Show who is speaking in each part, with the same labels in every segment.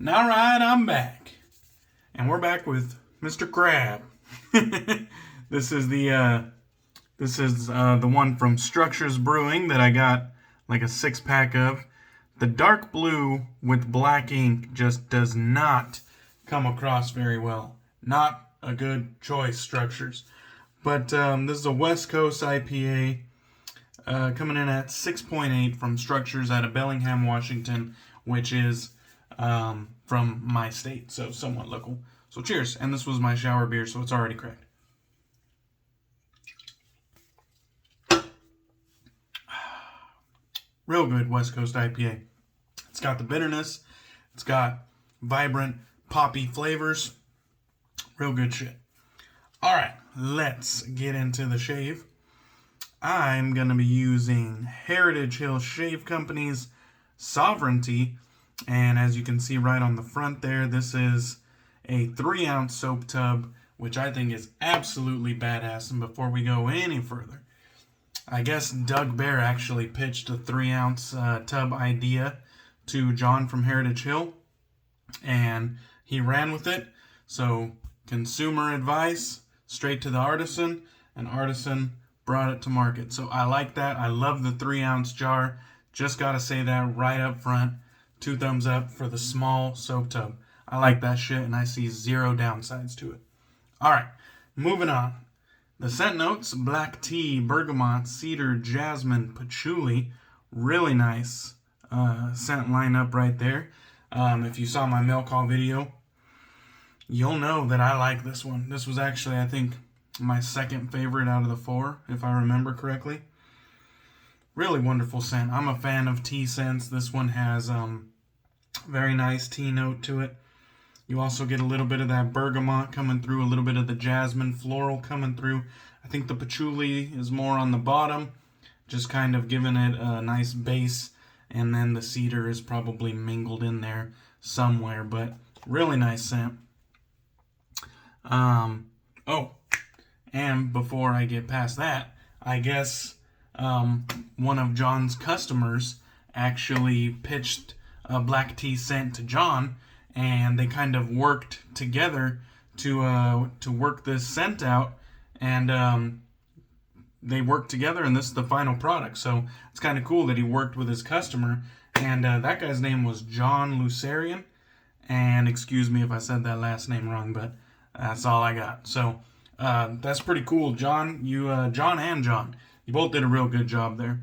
Speaker 1: All right, I'm back. And we're back with Mr. Crab. This is the one from Structures Brewing that I got like a 6-pack of. The dark blue with black ink just does not come across very well. Not a good choice, Structures. But this is a West Coast IPA coming in at 6.8 from Structures out of Bellingham, Washington, which is from my state, so somewhat local. So cheers. And this was my shower beer, so it's already cracked. Real good West Coast IPA. It's got the bitterness. It's got vibrant, poppy flavors. Real good shit. All right, let's get into the shave. I'm going to be using Heritage Hill Shave Company's Sovereignty. And as you can see right on the front there, this is a 3-ounce soap tub, which I think is absolutely badass. And before we go any further, I guess Doug Bear actually pitched a 3-ounce tub idea to John from Heritage Hill, and he ran with it. So consumer advice, straight to the artisan, and artisan brought it to market. So I like that. I love the 3-ounce jar. Just got to say that right up front. 2 thumbs up for the small soap tub. I like that shit, and I see 0 downsides to it. All right, moving on. The scent notes: black tea, bergamot, cedar, jasmine, patchouli. Really nice scent lineup right there. If you saw my mail call video, you'll know that I like this one. This was actually, I think, my second favorite out of the 4, if I remember correctly. Really wonderful scent. I'm a fan of tea scents. This one has very nice tea note to it. You also get a little bit of that bergamot coming through, a little bit of the jasmine floral coming through. I think the patchouli is more on the bottom, just kind of giving it a nice base. And then the cedar is probably mingled in there somewhere, but really nice scent. Oh, and before I get past that, I guess one of John's customers actually pitched a black tea scent to John, and they kind of worked together to work this scent out, and they worked together, and this is the final product. So it's kind of cool that he worked with his customer, and that guy's name was John Loosaraian, and excuse me if I said that last name wrong, but that's all I got. So that's pretty cool, John. John and John, you both did a real good job there.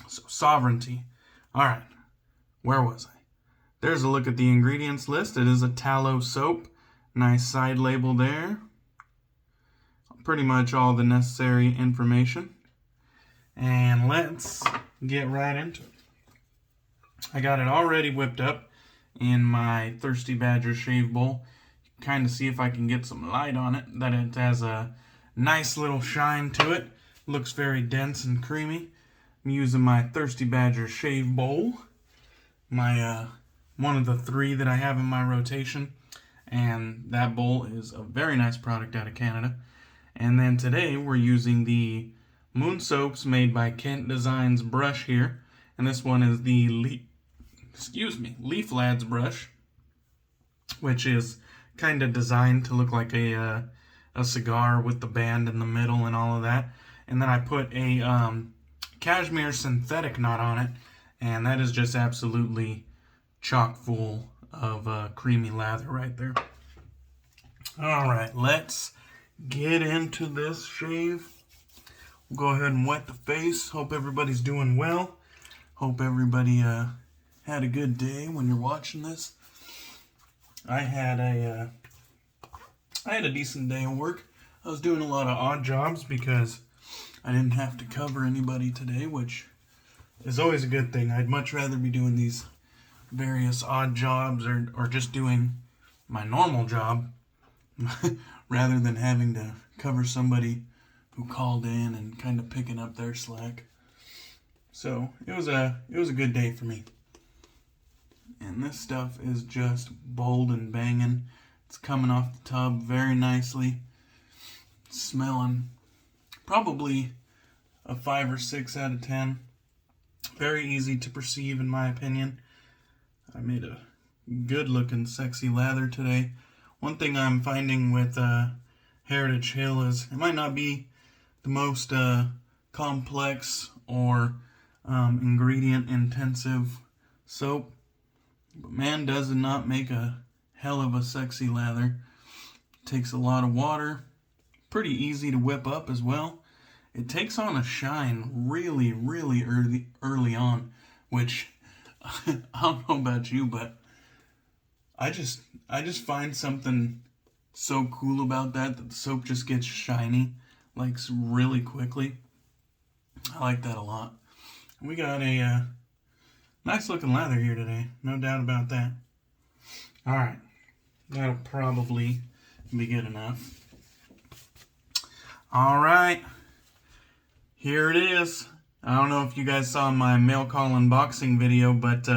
Speaker 1: So Sovereignty. All right, where was I? There's a look at the ingredients list. It is a tallow soap. Nice side label there. Pretty much all the necessary information. And let's get right into it. I got it already whipped up in my Thirsty Badger shave bowl. Kind of see if I can get some light on it. That it has a nice little shine to it. Looks very dense and creamy. I'm using my Thirsty Badger shave bowl. My one of the 3 that I have in my rotation. And that bowl is a very nice product out of Canada. And then today we're using the Moon Soaps made by Kent Designs brush here. And this one is the Leaf Lads brush, which is kind of designed to look like a cigar with the band in the middle and all of that. And then I put a Cashmere synthetic knot on it, and that is just absolutely chock full of creamy lather right there. All right, let's get into this shave. We'll go ahead and wet the face. Hope everybody's doing well. Hope everybody had a good day when you're watching this. I had a decent day of work. I was doing a lot of odd jobs because I didn't have to cover anybody today, which is always a good thing. I'd much rather be doing these various odd jobs or just doing my normal job rather than having to cover somebody who called in and kind of picking up their slack. So it was a good day for me. And this stuff is just bold and banging. It's coming off the tub very nicely. Smelling probably a 5 or 6 out of 10. Very easy to perceive in my opinion. I made a good looking sexy lather today. One thing I'm finding with Heritage Hill is it might not be the most complex or ingredient intensive soap, but man, does it not make a hell of a sexy lather. Takes a lot of water, pretty easy to whip up as well. It takes on a shine really, really early on, which I don't know about you, but I just find something so cool about that the soap just gets shiny like really quickly. I like that a lot. We got a nice looking lather here today, no doubt about that. All right, that'll probably be good enough. All right, here it is. I don't know if you guys saw my mail call unboxing video, but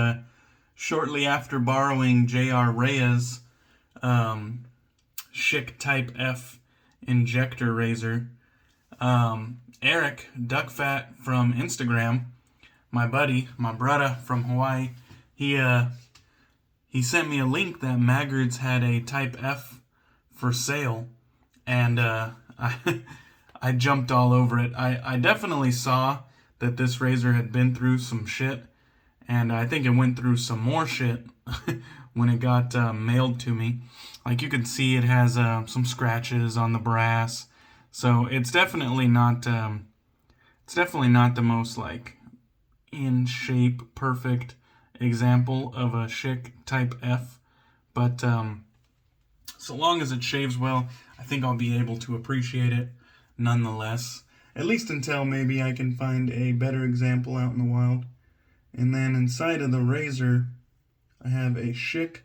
Speaker 1: shortly after borrowing J.R. Reyes' Schick Type F Injector razor, Eric Duckfat from Instagram, my buddy, my brother from Hawaii, he sent me a link that Maggard's had a Type F for sale, and I jumped all over it. I definitely saw that this razor had been through some shit, and I think it went through some more shit when it got mailed to me. Like you can see, it has some scratches on the brass, so it's definitely not the most like in shape, perfect example of a Schick Type F, but so long as it shaves well, I think I'll be able to appreciate it nonetheless. At least until maybe I can find a better example out in the wild. And then inside of the razor, I have a Schick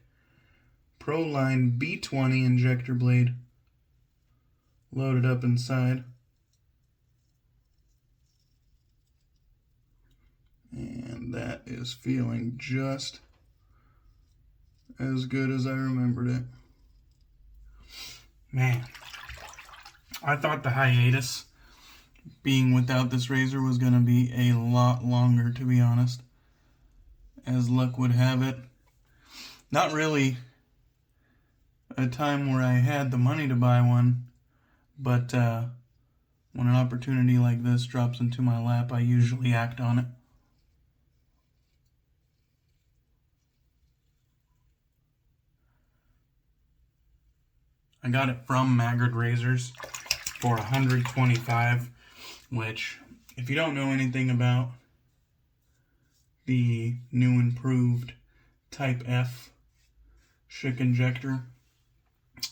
Speaker 1: Proline B20 injector blade loaded up inside. And that is feeling just as good as I remembered it. Man, I thought the hiatus being without this razor was going to be a lot longer, to be honest. As luck would have it. Not really a time where I had the money to buy one, but when an opportunity like this drops into my lap, I usually act on it. I got it from Maggard Razors for $125, which, if you don't know anything about the new improved Type F Schick Injector,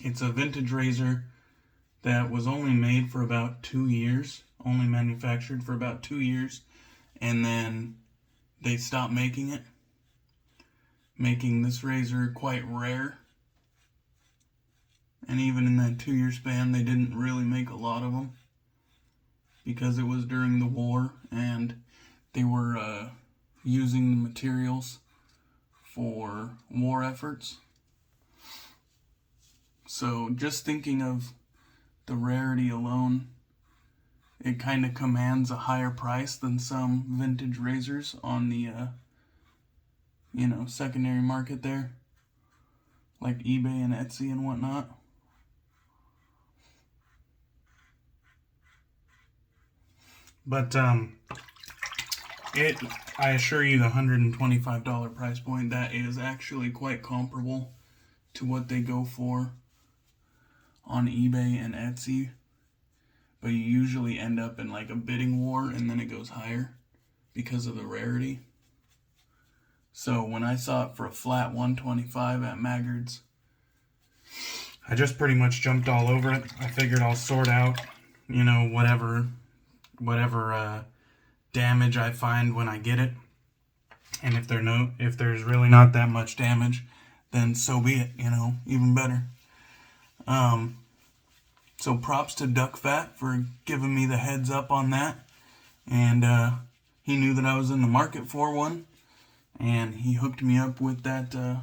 Speaker 1: it's a vintage razor that was only made for about 2 years, only manufactured for about 2 years, and then they stopped making it, making this razor quite rare. And even in that 2-year span, they didn't really make a lot of them because it was during the war and they were using the materials for war efforts. So just thinking of the rarity alone, it kind of commands a higher price than some vintage razors on the secondary market there, like eBay and Etsy and whatnot. But I assure you, the $125 price point, that is actually quite comparable to what they go for on eBay and Etsy. But you usually end up in like a bidding war, and then it goes higher because of the rarity. So when I saw it for a flat $125 at Maggard's, I just pretty much jumped all over it. I figured I'll sort out, whatever damage I find when I get it, and if there's really not that much damage, then so be it. Even better. So props to Duckfat for giving me the heads up on that, and he knew that I was in the market for one, and he hooked me up with that the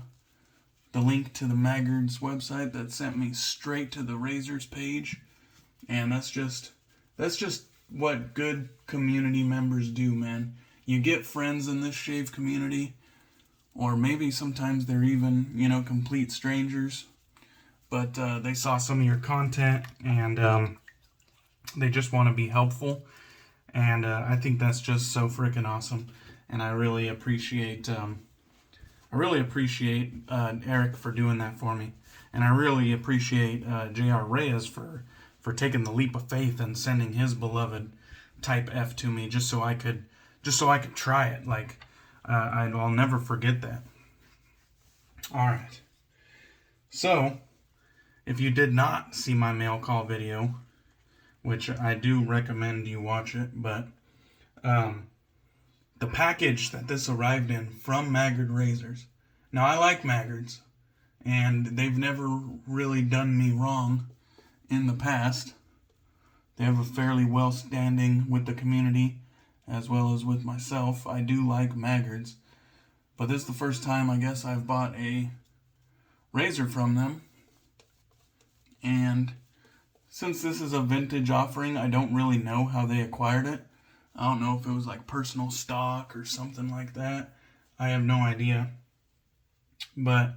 Speaker 1: link to the Maggard's website that sent me straight to the razors page, and that's just what good community members do, man. You get friends in this shave community, or maybe sometimes they're even, you know, complete strangers, but they saw some of your content, and they just want to be helpful, and I think that's just so freaking awesome, and I really appreciate Eric for doing that for me, and I really appreciate J.R. Reyes for taking the leap of faith and sending his beloved Type F to me just so I could try it. Like, I'll never forget that. All right. So, if you did not see my mail call video, which I do recommend you watch it, but the package that this arrived in from Maggard Razors. Now, I like Maggards, and they've never really done me wrong in the past. They have a fairly well standing with the community, as well as with myself. I do like Maggards, but this is the first time I guess I've bought a razor from them, and since this is a vintage offering, I don't really know how they acquired it. I don't know if it was like personal stock or something like that. I have no idea. But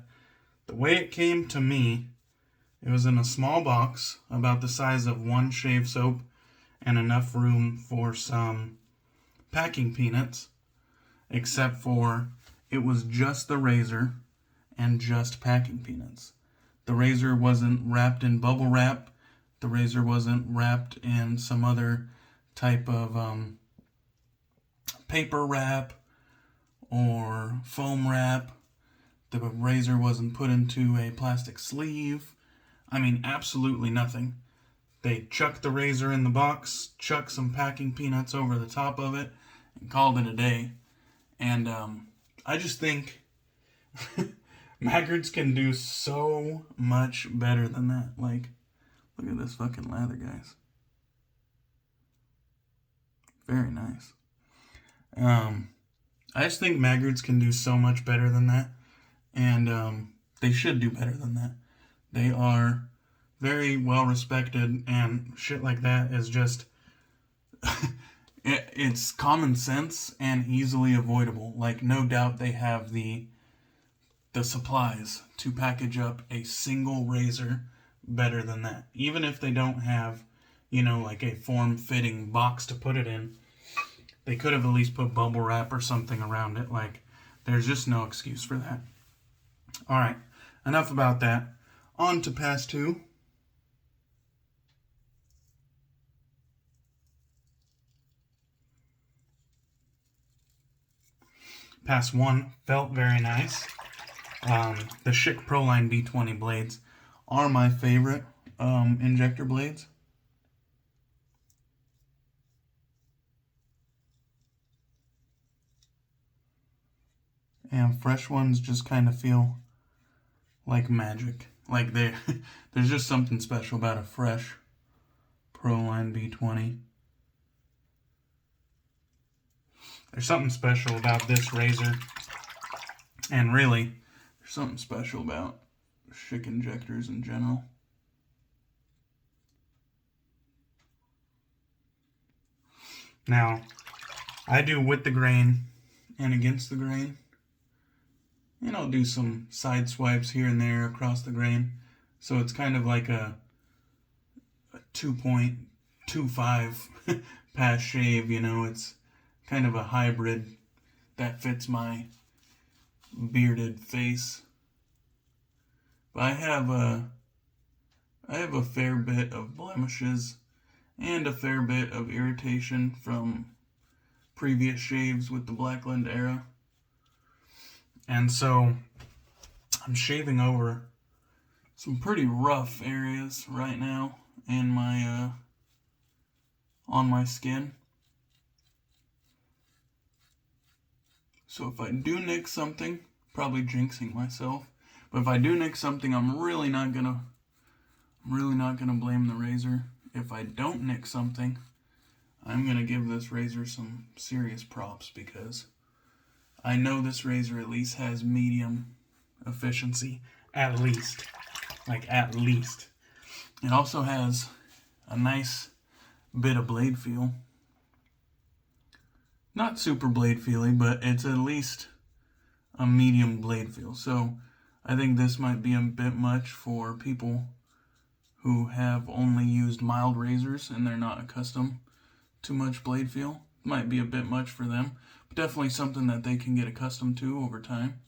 Speaker 1: the way it came to me, it was in a small box about the size of one shave soap and enough room for some packing peanuts, except for it was just the razor and just packing peanuts. The razor wasn't wrapped in bubble wrap. The razor wasn't wrapped in some other type of paper wrap or foam wrap. The razor wasn't put into a plastic sleeve. I mean, absolutely nothing. They chucked the razor in the box, chucked some packing peanuts over the top of it, and called it a day. And I just think Maggards can do so much better than that. Like, look at this fucking lather, guys. Very nice. I just think Maggards can do so much better than that. And they should do better than that. They are very well respected, and shit like that is just it's common sense and easily avoidable. Like, no doubt they have the supplies to package up a single razor better than that. Even if they don't have, you know, like a form-fitting box to put it in, they could have at least put bubble wrap or something around it. Like, there's just no excuse for that. All right, enough about that. On to pass two. Pass one felt very nice. The Schick Proline B20 blades are my favorite injector blades. And fresh ones just kind of feel like magic. Like there's just something special about a fresh Proline B20. There's something special about this razor. And really, there's something special about Schick injectors in general. Now, I do with the grain and against the grain. And I'll do some side swipes here and there across the grain. So it's kind of like a 2.25 pass shave, you know. It's kind of a hybrid that fits my bearded face. But I have a fair bit of blemishes and a fair bit of irritation from previous shaves with the Blackland era. And so I'm shaving over some pretty rough areas right now in my on my skin. So if I do nick something, probably jinxing myself, but if I do nick something, I'm really not gonna blame the razor. If I don't nick something, I'm gonna give this razor some serious props, because I know this razor at least has medium efficiency. At least. Like, at least. It also has a nice bit of blade feel. Not super blade feely, but it's at least a medium blade feel. So I think this might be a bit much for people who have only used mild razors and they're not accustomed to much blade feel. Might be a bit much for them, but definitely something that they can get accustomed to over time.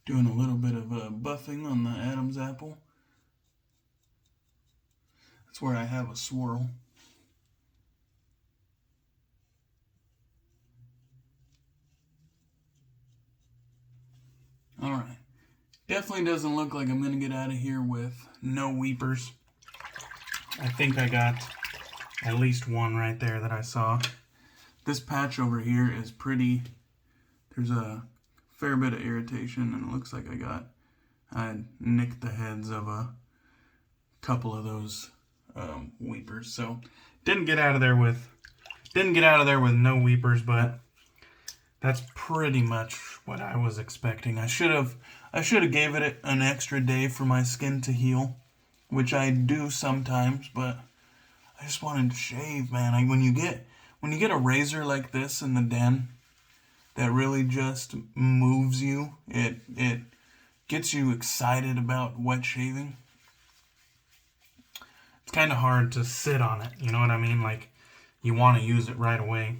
Speaker 1: Doing a little bit of buffing on the Adam's apple. That's where I have a swirl. Alright. Definitely doesn't look like I'm going to get out of here with no weepers. I think I got at least one right there that I saw. This patch over here is pretty... There's a fair bit of irritation, and it looks like I nicked the heads of a couple of those weepers. So didn't get out of there with no weepers, but that's pretty much what I was expecting. I should have gave it an extra day for my skin to heal, which I do sometimes, but I just wanted to shave, man. When you get a razor like this in the den that really just moves you, it gets you excited about wet shaving. It's kind of hard to sit on it, you know what I mean? Like, you want to use it right away.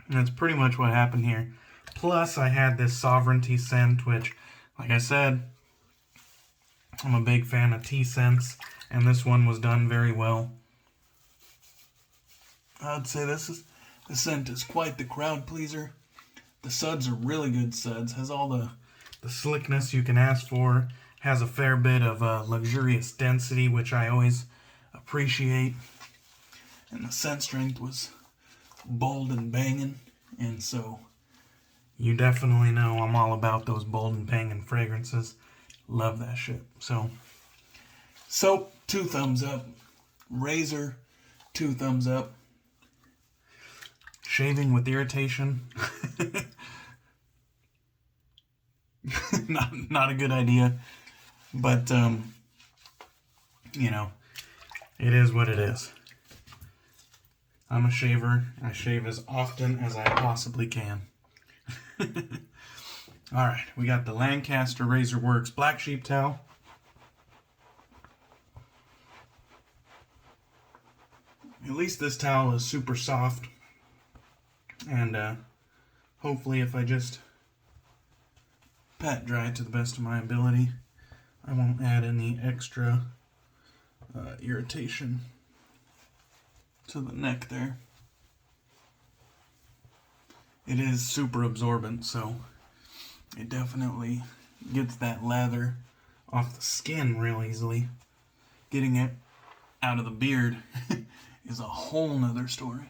Speaker 1: And that's pretty much what happened here. Plus, I had this Sovereignty scent, which, like I said, I'm a big fan of tea scents, and this one was done very well. I'd say the scent is quite the crowd pleaser. The suds are really good suds. Has all the slickness you can ask for. Has a fair bit of luxurious density, which I always appreciate. And the scent strength was bold and banging, and so you definitely know I'm all about those bold and banging fragrances. Love that shit. So soap, 2 thumbs up. Razor, 2 thumbs up. Shaving with irritation, not a good idea, but you know, it is what it is. I'm a shaver. I shave as often as I possibly can. Alright, we got the Lancaster Razor Works Black Sheep Towel. At least this towel is super soft. And hopefully if I just pat dry it to the best of my ability, I won't add any extra irritation to the neck there. It is super absorbent, so it definitely gets that lather off the skin real easily. Getting it out of the beard is a whole nother story.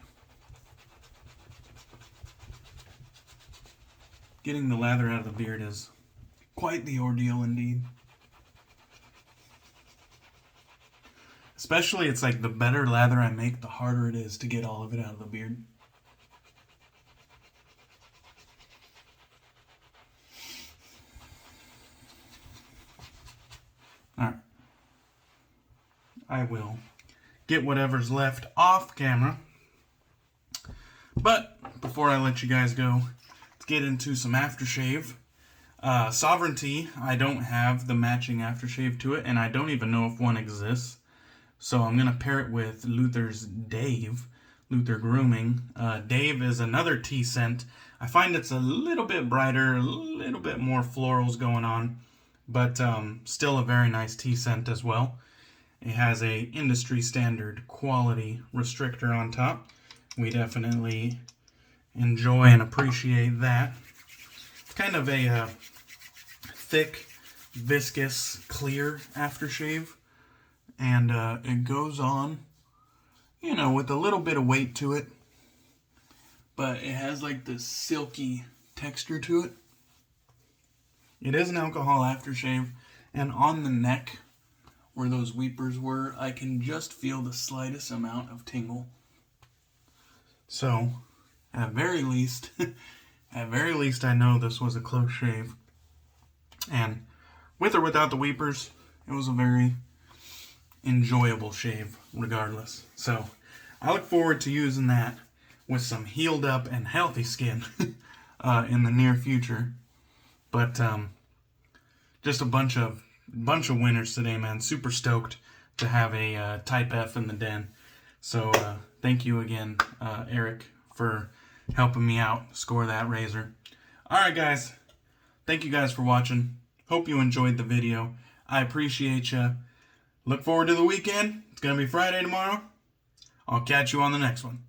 Speaker 1: Getting the lather out of the beard is quite the ordeal indeed. Especially, it's like the better lather I make, the harder it is to get all of it out of the beard. Alright. I will get whatever's left off camera. But before I let you guys go, let's get into some aftershave. Sovereignty, I don't have the matching aftershave to it, and I don't even know if one exists. So I'm going to pair it with Løthur's Løthur Grooming. Dave is another tea scent. I find it's a little bit brighter, a little bit more florals going on, but still a very nice tea scent as well. It has a industry standard quality restrictor on top. We definitely enjoy and appreciate that. It's kind of a thick, viscous, clear aftershave. And it goes on, you know, with a little bit of weight to it. But it has like this silky texture to it. It is an alcohol aftershave. And on the neck, where those weepers were, I can just feel the slightest amount of tingle. So, at very least, I know this was a close shave. And with or without the weepers, it was a very enjoyable shave regardless. So I look forward to using that with some healed up and healthy skin in the near future. But just a bunch of winners today, man. Super stoked to have a Type F in the den. So thank you again, Eric, for helping me out score that razor. Alright guys, thank you guys for watching. Hope you enjoyed the video. I appreciate you. Look forward to the weekend. It's going to be Friday tomorrow. I'll catch you on the next one.